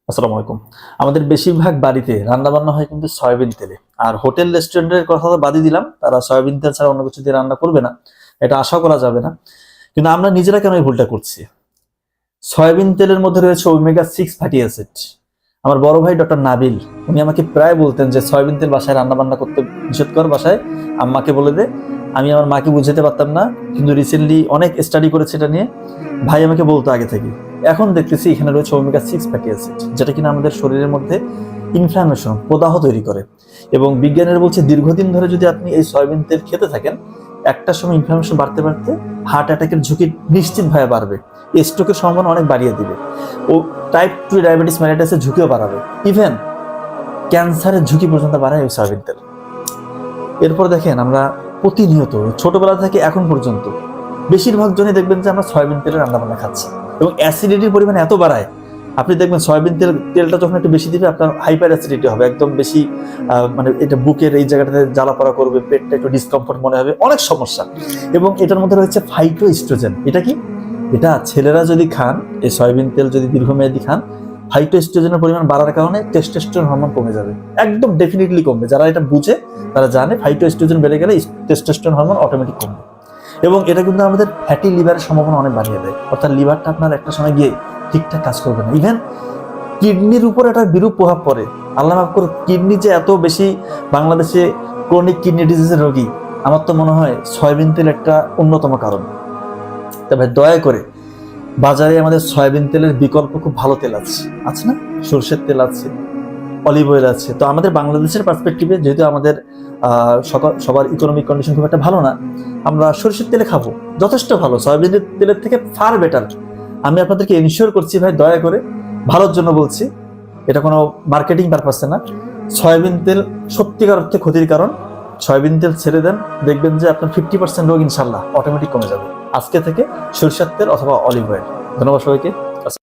আসসালামু আলাইকুম। আমাদের বেশিরভাগ বাড়িতে রান্নাবান্না হয় কিন্তু সয়াবিন তেলে। আর হোটেল রেস্টুরেন্টের কথা তো বাদই দিলাম, তারা সয়াবিন তেল ছাড়া অন্য কিছু দিয়ে রান্না করবে না, এটা আশা করা যাবে না। কিন্তু আমরা নিজেরা কেন এই ভুলটা করছি? সয়াবিন তেলের মধ্যে রয়েছে ওমেগা 6 ফ্যাটি অ্যাসিড। আমার বড় ভাই ডক্টর নাবিল, উনি আমাকে প্রায় বলতেন যে সয়াবিন তেল বাসায় রান্না বান্না করতে নিষেধ কর, বাসায় আম্মাকে বলে দে। আমি আমার মাকে বুঝাতে পারতাম না, কিন্তু রিসেন্টলি অনেক স্টাডি করেছে এটা নিয়ে। ভাই আমাকে বলতো আগে থেকে, এখন দেখতেছি এখানে রয়েছে ওমেগা 6 ফ্যাটি অ্যাসিড, যেটা কিনা আমাদের শরীরের মধ্যে ইনফ্লামেশন, প্রদাহ তৈরি করে। এবং বিজ্ঞানের বলছে দীর্ঘদিন ধরে যদি আপনি এই সয়াবিন তেল খেতে থাকেন, একটা সময় ইনফ্লামেশন বাড়তে বাড়তে হার্ট অ্যাটাকের ঝুঁকি নিশ্চিতভাবে বাড়বে, স্ট্রোকের সম্ভাবনা অনেক বাড়িয়ে দিবে, ও টাইপ 2 ডায়াবেটিস মেলাইটাসের ঝুঁকিও বাড়াবে, ইভেন ক্যান্সারের ঝুঁকি পর্যন্ত বাড়ায় ওই সয়াবিন তেল। এরপর দেখেন, আমরা প্রতিনিয়ত ছোটবেলা থেকে এখন পর্যন্ত বেশিরভাগ জনই দেখবেন যে আমরা সয়াবিন তেলে রান্নাবান্না খাচ্ছি, এবং অ্যাসিডিটির পরিমাণ এত বাড়ায়। আপনি দেখবেন সয়াবিন তেলটা যখন একটু বেশি দিবে, আপনার হাইপার অ্যাসিডিটি হবে, একদম বেশি মানে এটা বুকের এই জায়গাটাতে জ্বালা পড়া করবে, পেটটা একটু ডিসকমফোর্ট মনে হবে, অনেক সমস্যা। এবং এটার মধ্যে রয়েছে ফাইটোএস্ট্রোজেন। এটা কি? এটা ছেলেরা যদি খান, এই সয়াবিন তেল যদি দীর্ঘমেয়াদী খান, ফাইটোএস্ট্রোজেনের পরিমাণ বাড়ার কারণে টেস্টোস্টেরন হরমোন কমে যাবে, একদম ডেফিনেটলি কমবে। যারা এটা বুঝে তারা জানে ফাইটোএস্ট্রোজেন বেড়ে গেলে টেস্টোস্টেরন হরমোন অটোমেটিক কমবে। এবং এটা কিন্তু আমাদের ফ্যাটি লিভারের সম্ভাবনা অনেক বাড়িয়ে দেয়, অর্থাৎ লিভারটা আপনার একটা সময় গিয়ে ঠিকঠাক কাজ করবে না। ইভেন কিডনির উপর একটা বিরূপ প্রভাব পড়ে। আল্লাহ মাফ করুক, কিডনি যে এত বেশি বাংলাদেশে ক্রনিক কিডনি ডিজিজের রোগী, আমার তো মনে হয় সয়াবিন তেল একটা অন্যতম কারণ। তবে দয়া করে, বাজারে আমাদের সয়াবিন তেলের বিকল্প খুব ভালো তেল আছে না? সরষের তেল আছে, অলিভ অয়েল আছে। তো আমাদের বাংলাদেশের পার্সপেক্টিভে, যেহেতু আমাদের সবার ইকোনমিক কন্ডিশন খুব একটা ভালো না, আমরা সরষের তেলে খাবো, যথেষ্ট ভালো, সয়াবিনের তেলের থেকে ফার বেটার। আমি আপনাদেরকে এনশিওর করছি ভাই, দয়া করে, ভালোর জন্য বলছি, এটা কোনো মার্কেটিং পারপাসে না। সয়াবিন তেল সত্যিকার অর্থে ক্ষতির কারণ। সয়াবিন তেল ছেড়ে দেন, দেখবেন যে আপনার 50% রোগ ইনশাল্লাহ অটোমেটিক কমে যাবে। আজকে থেকে সরিষার তেল অথবা অলিভ অয়েল। ধন্যবাদ সবাইকে।